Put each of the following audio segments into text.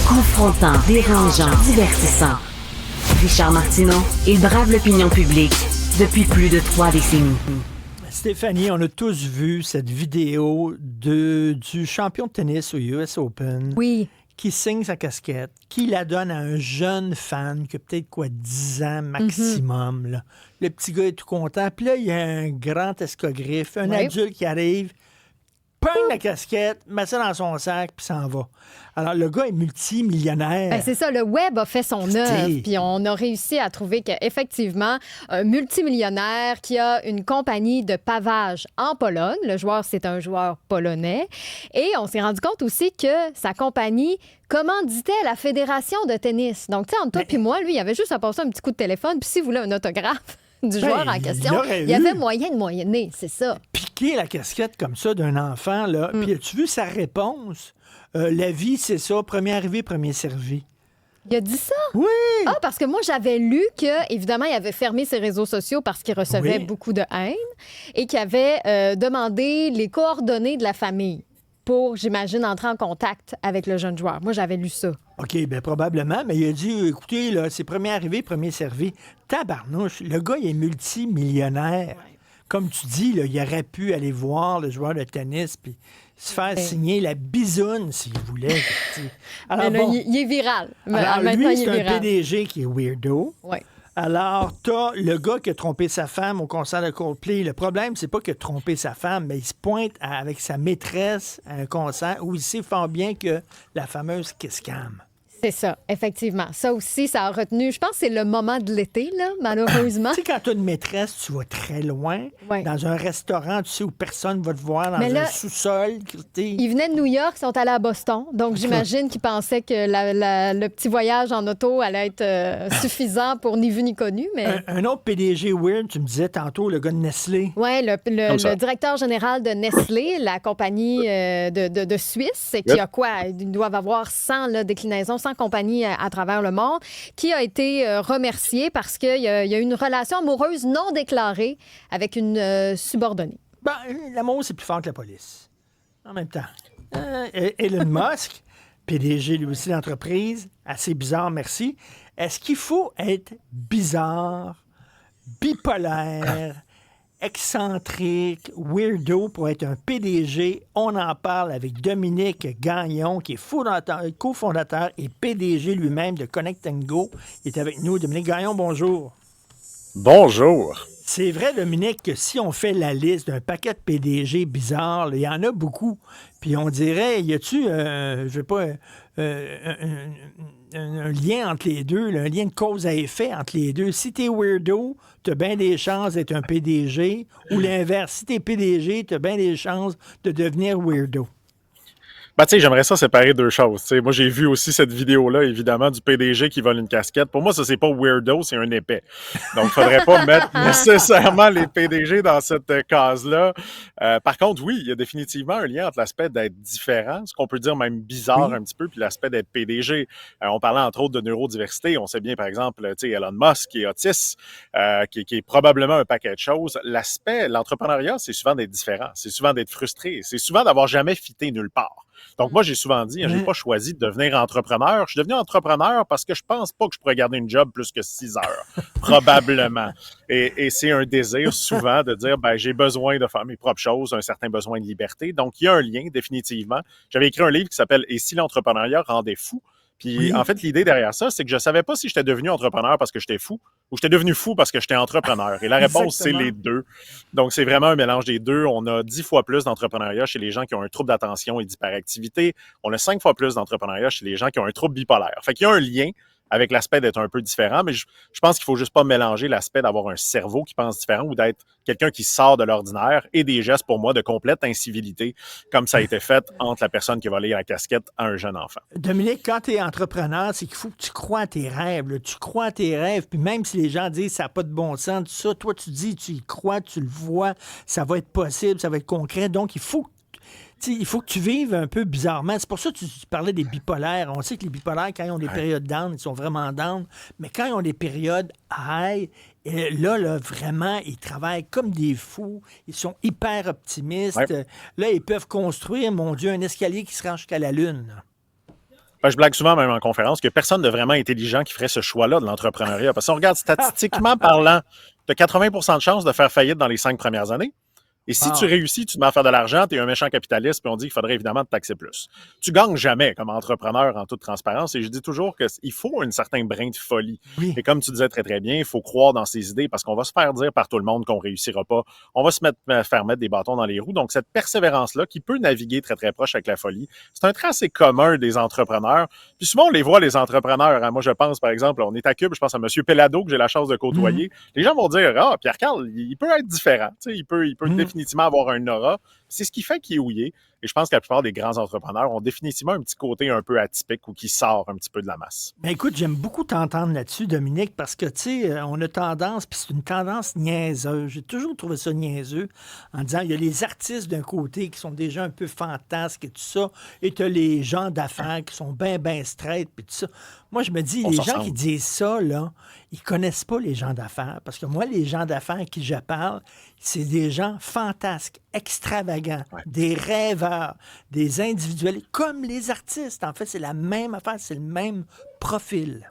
Confrontant, dérangeant, divertissant. Richard Martineau, il brave l'opinion publique depuis plus de 3 décennies. Stéphanie, on a tous vu cette vidéo du champion de tennis au US Open. Oui. Qui signe sa casquette, qui la donne à un jeune fan qui a peut-être 10 ans maximum. Là. Le petit gars est tout content. Puis là, il y a un grand escogriffe, un adulte qui arrive, pogne la casquette, met ça dans son sac, puis s'en va. Alors, le gars est multimillionnaire. Ben, c'est ça, le web a fait son œuvre, puis on a réussi à trouver qu'effectivement, un multimillionnaire qui a une compagnie de pavage en Pologne, le joueur, c'est un joueur polonais, et on s'est rendu compte aussi que sa compagnie commanditait la fédération de tennis. Donc, tu sais, entre toi et moi, lui, il avait juste à passer un petit coup de téléphone, puis s'il voulait un autographe du joueur en question, il y avait moyen de moyenner, c'est ça. Piquer la casquette comme ça d'un enfant, là, puis as-tu vu sa réponse? La vie, c'est ça, premier arrivé, premier servi. Il a dit ça? Oui! Ah, parce que moi, j'avais lu que, évidemment, il avait fermé ses réseaux sociaux parce qu'il recevait beaucoup de haine et qu'il avait demandé les coordonnées de la famille pour, j'imagine, entrer en contact avec le jeune joueur. Moi, j'avais lu ça. OK, bien probablement, mais il a dit, écoutez, là, c'est premier arrivé, premier servi. Tabarnouche, le gars, il est multimillionnaire. Comme tu dis, là, il aurait pu aller voir le joueur de tennis puis se faire signer la bisoune s'il voulait. Alors, là, il est viral. Alors, lui, c'est un PDG qui est weirdo. Oui. Alors, t'as le gars qui a trompé sa femme au concert de Coldplay. Le problème, c'est pas qu'il a trompé sa femme, mais il se pointe avec sa maîtresse à un concert où il sait fort bien que la fameuse kiss cam. C'est ça, effectivement. Ça aussi, ça a retenu. Je pense que c'est le moment de l'été, là, malheureusement. Tu sais, quand tu as une maîtresse, tu vas très loin. Ouais. Dans un restaurant, tu sais, où personne va te voir, dans un sous-sol. Ils venaient de New York, ils sont allés à Boston. Donc, j'imagine qu'ils pensaient que le petit voyage en auto allait être suffisant pour ni vu ni connu. Mais... Un autre PDG weird, tu me disais tantôt, le gars de Nestlé. Oui, le directeur général de Nestlé, la compagnie de Suisse, qui a quoi? Ils doivent avoir 100 déclinaisons, 100 compagnies à travers le monde, qui a été remercié parce qu'il y a une relation amoureuse non déclarée avec une subordonnée. Ben, l'amour, c'est plus fort que la police. En même temps. Elon Musk, PDG lui aussi d'entreprise, assez bizarre, merci. Est-ce qu'il faut être bizarre, bipolaire, excentrique, weirdo pour être un PDG? On en parle avec Dominique Gagnon, qui est cofondateur et PDG lui-même de Connect & Go. Il est avec nous. Dominique Gagnon, bonjour. Bonjour. C'est vrai, Dominique, que si on fait la liste d'un paquet de PDG bizarres, il y en a beaucoup. Puis on dirait, y a-tu, un lien entre les deux, là, un lien de cause à effet entre les deux? Si t'es weirdo, t'as bien des chances d'être un PDG, ou l'inverse, si t'es PDG, t'as bien des chances de devenir weirdo. Ben, tu sais, j'aimerais ça séparer deux choses. T'sais, moi, j'ai vu aussi cette vidéo-là, évidemment, du PDG qui vole une casquette. Pour moi, ça, c'est pas weirdo, c'est un épais. Donc, il faudrait pas mettre nécessairement les PDG dans cette case-là. Par contre, oui, il y a définitivement un lien entre l'aspect d'être différent, ce qu'on peut dire même bizarre un petit peu, puis l'aspect d'être PDG. On parlait entre autres de neurodiversité. On sait bien, par exemple, tu sais, Elon Musk qui est autiste, qui est probablement un paquet de choses. L'entrepreneuriat, c'est souvent d'être différent. C'est souvent d'être frustré. C'est souvent d'avoir jamais fité nulle part. Donc, moi, j'ai souvent dit, j'ai pas choisi de devenir entrepreneur. Je suis devenu entrepreneur parce que je pense pas que je pourrais garder une job plus que 6 heures, probablement. Et c'est un désir souvent de dire, ben, j'ai besoin de faire mes propres choses, un certain besoin de liberté. Donc, il y a un lien, définitivement. J'avais écrit un livre qui s'appelle « Et si l'entrepreneuriat rendait fou ». Puis, en fait, l'idée derrière ça, c'est que je savais pas si j'étais devenu entrepreneur parce que j'étais fou ou j'étais devenu fou parce que j'étais entrepreneur. Et la réponse, c'est les deux. Donc, c'est vraiment un mélange des deux. On a 10 fois plus d'entrepreneuriat chez les gens qui ont un trouble d'attention et d'hyperactivité. On a 5 fois plus d'entrepreneuriat chez les gens qui ont un trouble bipolaire. Fait qu'il y a un lien avec l'aspect d'être un peu différent, mais je pense qu'il faut juste pas mélanger l'aspect d'avoir un cerveau qui pense différent ou d'être quelqu'un qui sort de l'ordinaire et des gestes, pour moi, de complète incivilité, comme ça a été fait entre la personne qui va lire la casquette à un jeune enfant. Dominique, quand tu es entrepreneur, c'est qu'il faut que tu crois à tes rêves. Là. Tu crois à tes rêves, puis même si les gens disent ça n'a pas de bon sens, tout ça, toi, tu dis, tu y crois, tu le vois, ça va être possible, ça va être concret. Donc, il faut que tu vives un peu bizarrement. C'est pour ça que tu parlais des bipolaires. On sait que les bipolaires, quand ils ont des périodes down, ils sont vraiment down. Mais quand ils ont des périodes high, là, vraiment, ils travaillent comme des fous. Ils sont hyper optimistes. Ouais. Là, ils peuvent construire, mon Dieu, un escalier qui se rend jusqu'à la Lune. Ben, je blague souvent, même en conférence, que personne de vraiment intelligent qui ferait ce choix-là de l'entrepreneuriat. Parce qu'on regarde statistiquement parlant, tu as 80% de chances de faire faillite dans les 5 premières années. Et si tu réussis, tu te mets à faire de l'argent, tu es un méchant capitaliste, puis on dit qu'il faudrait évidemment te taxer plus. Tu gagnes jamais comme entrepreneur en toute transparence. Et je dis toujours qu'il faut un certain brin de folie. Oui. Et comme tu disais très, très bien, il faut croire dans ses idées parce qu'on va se faire dire par tout le monde qu'on réussira pas. On va faire mettre des bâtons dans les roues. Donc, cette persévérance-là qui peut naviguer très, très proche avec la folie, c'est un trait assez commun des entrepreneurs. Puis souvent, on les voit, les entrepreneurs. Hein. Moi, je pense, par exemple, on est à Cube, je pense à M. Pellado, que j'ai la chance de côtoyer. Les gens vont dire, ah, Pierre-Carl, il peut être différent. Tu sais, il peut définitivement avoir un aura. C'est ce qui fait qu'il est où il est. Et je pense que la plupart des grands entrepreneurs ont définitivement un petit côté un peu atypique ou qui sort un petit peu de la masse. Ben écoute, j'aime beaucoup t'entendre là-dessus, Dominique, parce que, tu sais, on a tendance, puis c'est une tendance niaiseuse. J'ai toujours trouvé ça niaiseux, en disant, il y a les artistes d'un côté qui sont déjà un peu fantasques et tout ça, et tu as les gens d'affaires qui sont bien, bien straight, puis tout ça. Moi, je me dis, les gens qui disent ça, là, ils connaissent pas les gens d'affaires. Parce que moi, les gens d'affaires à qui je parle, c'est des gens fantasques, extravagants, des rêveurs, des individuels, comme les artistes. En fait, c'est la même affaire, c'est le même profil.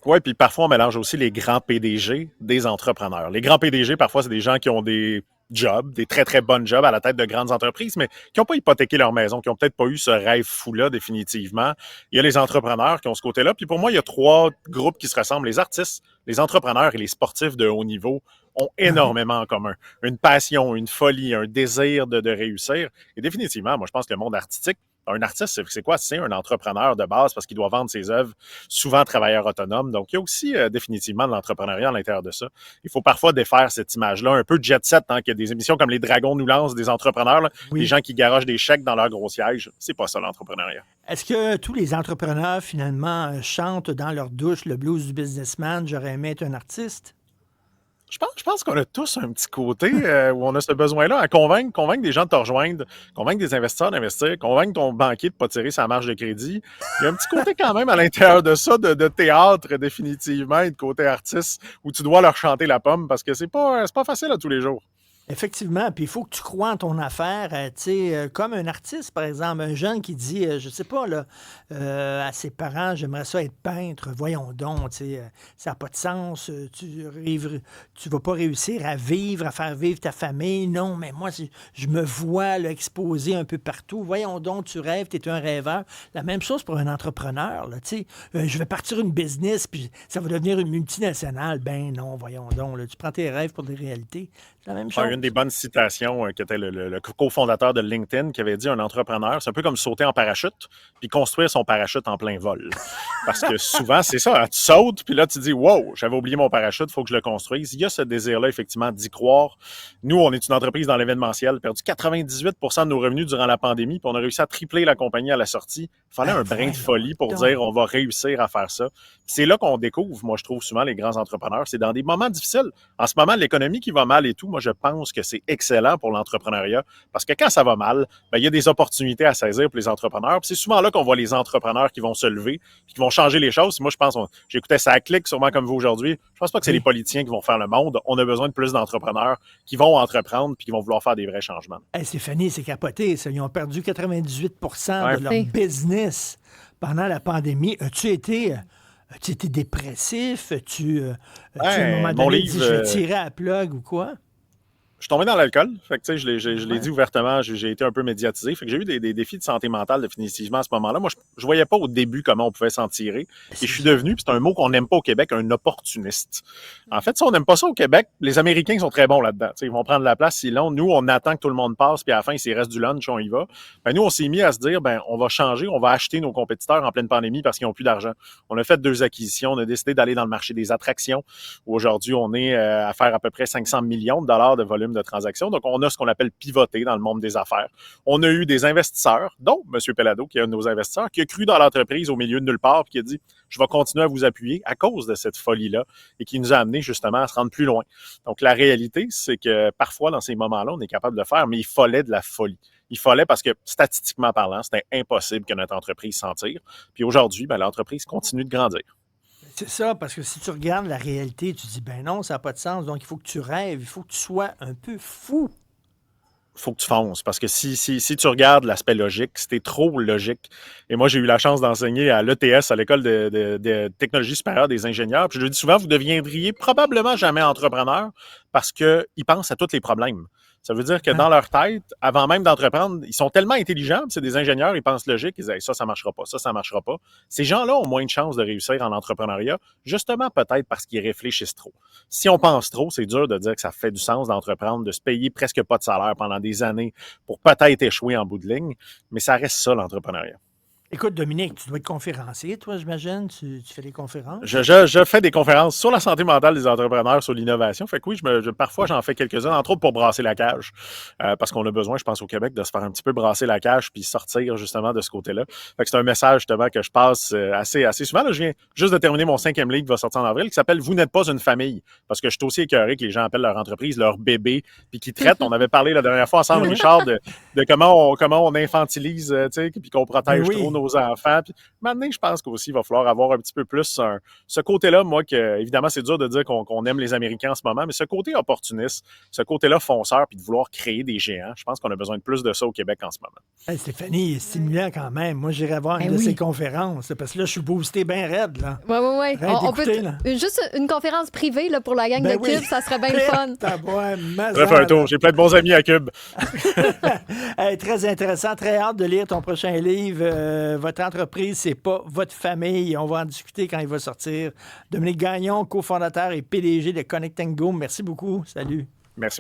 Oui, puis parfois, on mélange aussi les grands PDG des entrepreneurs. Les grands PDG, parfois, c'est des gens qui ont des jobs, des très, très bonnes jobs à la tête de grandes entreprises, mais qui n'ont pas hypothéqué leur maison, qui n'ont peut-être pas eu ce rêve fou-là, définitivement. Il y a les entrepreneurs qui ont ce côté-là. Puis pour moi, il y a 3 groupes qui se ressemblent. Les artistes, les entrepreneurs et les sportifs de haut niveau ont énormément en commun. Une passion, une folie, un désir de réussir. Et définitivement, moi, je pense que le monde artistique, un artiste, c'est quoi? C'est un entrepreneur de base parce qu'il doit vendre ses œuvres, souvent travailleur autonome. Donc, il y a aussi définitivement de l'entrepreneuriat à l'intérieur de ça. Il faut parfois défaire cette image-là, un peu jet set, hein, qu'il y a des émissions comme Les Dragons nous lancent, des entrepreneurs, là, des gens qui garagent des chèques dans leur gros siège. C'est pas ça, l'entrepreneuriat. Est-ce que tous les entrepreneurs, finalement, chantent dans leur douche le blues du businessman, j'aurais aimé être un artiste? Je pense qu'on a tous un petit côté où on a ce besoin-là à convaincre des gens de te rejoindre, convaincre des investisseurs d'investir, convaincre ton banquier de ne pas tirer sa marge de crédit. Il y a un petit côté quand même à l'intérieur de ça, de théâtre définitivement, et de côté artiste, où tu dois leur chanter la pomme parce que c'est pas facile à tous les jours. Effectivement, puis il faut que tu crois en ton affaire, tu sais, comme un artiste, par exemple, un jeune qui dit, je sais pas, là, à ses parents, j'aimerais ça être peintre, voyons donc, tu sais, ça n'a pas de sens, tu vas pas réussir à vivre, à faire vivre ta famille, non, mais moi, je me vois là, exposé un peu partout, voyons donc, tu rêves, tu es un rêveur. La même chose pour un entrepreneur, là, tu sais, je vais partir une business, puis ça va devenir une multinationale, ben non, voyons donc, là, tu prends tes rêves pour des réalités. C'est la même chose. Une des bonnes citations qui était le cofondateur de LinkedIn qui avait dit un entrepreneur, c'est un peu comme sauter en parachute puis construire son parachute en plein vol. Parce que souvent, c'est ça, hein, tu sautes puis là, tu dis « Wow, j'avais oublié mon parachute, il faut que je le construise ». Il y a ce désir-là, effectivement, d'y croire. Nous, on est une entreprise dans l'événementiel, perdu 98% de nos revenus durant la pandémie puis on a réussi à tripler la compagnie à la sortie. Il fallait un brin de folie pour dire « On va réussir à faire ça ». C'est là qu'on découvre, moi, je trouve souvent les grands entrepreneurs. C'est dans des moments difficiles. En ce moment, l'économie qui va mal et tout, moi, je pense que c'est excellent pour l'entrepreneuriat parce que quand ça va mal, ben, il y a des opportunités à saisir pour les entrepreneurs. Puis c'est souvent là qu'on voit les entrepreneurs qui vont se lever et qui vont changer les choses. Moi, je pense, j'écoutais ça à clic, sûrement comme vous aujourd'hui. Je pense pas que c'est les politiciens qui vont faire le monde. On a besoin de plus d'entrepreneurs qui vont entreprendre puis qui vont vouloir faire des vrais changements. Hey, Stéphanie, c'est capoté, ça. Ils ont perdu 98% de leur business pendant la pandémie. As-tu été dépressif? Tu à un moment donné, dit, je vais tirer à la plug ou quoi? Je suis tombé dans l'alcool. Fait que, tu sais, je l'ai dit ouvertement, j'ai été un peu médiatisé. Fait que j'ai eu des défis de santé mentale définitivement à ce moment-là. Moi, je voyais pas au début comment on pouvait s'en tirer. Et je suis devenu, puis c'est un mot qu'on n'aime pas au Québec, un opportuniste. En fait, si on n'aime pas ça au Québec, les Américains sont très bons là-dedans. Tu sais, ils vont prendre la place si long. Nous, on attend que tout le monde passe, puis à la fin, s'il reste du lunch, on y va. Ben, nous, on s'est mis à se dire, ben, on va changer, on va acheter nos compétiteurs en pleine pandémie parce qu'ils n'ont plus d'argent. On a fait 2 acquisitions, on a décidé d'aller dans le marché des attractions, où aujourd'hui, on est à faire à peu près 500 millions de dollars de volume de transactions. Donc, on a ce qu'on appelle pivoter dans le monde des affaires. On a eu des investisseurs, dont M. Pellado, qui est un de nos investisseurs, qui a cru dans l'entreprise au milieu de nulle part, puis qui a dit « Je vais continuer à vous appuyer à cause de cette folie-là » et qui nous a amené justement à se rendre plus loin. Donc, la réalité, c'est que parfois, dans ces moments-là, on est capable de le faire, mais il fallait de la folie. Il fallait parce que, statistiquement parlant, c'était impossible que notre entreprise s'en tire. Puis aujourd'hui, ben, l'entreprise continue de grandir. C'est ça, parce que si tu regardes la réalité, tu dis, ben non, ça n'a pas de sens. Donc, il faut que tu rêves, il faut que tu sois un peu fou. faut que tu fonces. Parce que si tu regardes l'aspect logique, c'était trop logique. Et moi, j'ai eu la chance d'enseigner à l'ETS, à l'École de technologie supérieure des ingénieurs. Puis je le dis souvent, vous deviendriez probablement jamais entrepreneur parce qu'ils pensent à tous les problèmes. Ça veut dire que dans leur tête, avant même d'entreprendre, ils sont tellement intelligents, c'est des ingénieurs, ils pensent logique, ils disent hey, ça marchera pas, ça marchera pas. Ces gens-là ont moins de chances de réussir en entrepreneuriat, justement peut-être parce qu'ils réfléchissent trop. Si on pense trop, c'est dur de dire que ça fait du sens d'entreprendre, de se payer presque pas de salaire pendant des années pour peut-être échouer en bout de ligne, mais ça reste ça l'entrepreneuriat. Écoute, Dominique, tu dois être conférencier, toi, j'imagine. Tu fais des conférences. Je fais des conférences sur la santé mentale des entrepreneurs, sur l'innovation. Fait que oui, parfois, j'en fais quelques-uns, entre autres pour brasser la cage. Parce qu'on a besoin, je pense, au Québec, de se faire un petit peu brasser la cage puis sortir justement de ce côté-là. Fait que c'est un message justement que je passe assez souvent. Là, je viens juste de terminer mon 5e livre qui va sortir en avril, qui s'appelle Vous n'êtes pas une famille. Parce que je suis aussi écœuré que les gens appellent leur entreprise leur bébé, puis qu'ils traitent. On avait parlé la dernière fois ensemble, Richard, de comment on infantilise, puis qu'on protège trop nos enfants. Puis, maintenant, je pense qu'aussi, il va falloir avoir un petit peu plus ce côté-là, moi, que évidemment, c'est dur de dire qu'on aime les Américains en ce moment, mais ce côté opportuniste, ce côté-là fonceur, puis de vouloir créer des géants, je pense qu'on a besoin de plus de ça au Québec en ce moment. Hey, Stéphanie, c'est stimulant quand même. Moi, j'irai voir une de ces conférences, parce que là, je suis boosté bien raide. Là. Oui. On peut juste une conférence privée là, pour la gang de Cube, ça serait bien le fun. Je fais un tour. J'ai plein de bons amis à Cube. Hey, très intéressant. Très hâte de lire ton prochain livre. Votre entreprise, c'est pas votre famille. On va en discuter quand il va sortir. Dominique Gagnon, cofondateur et PDG de Connect & Go. Merci beaucoup. Salut. Merci.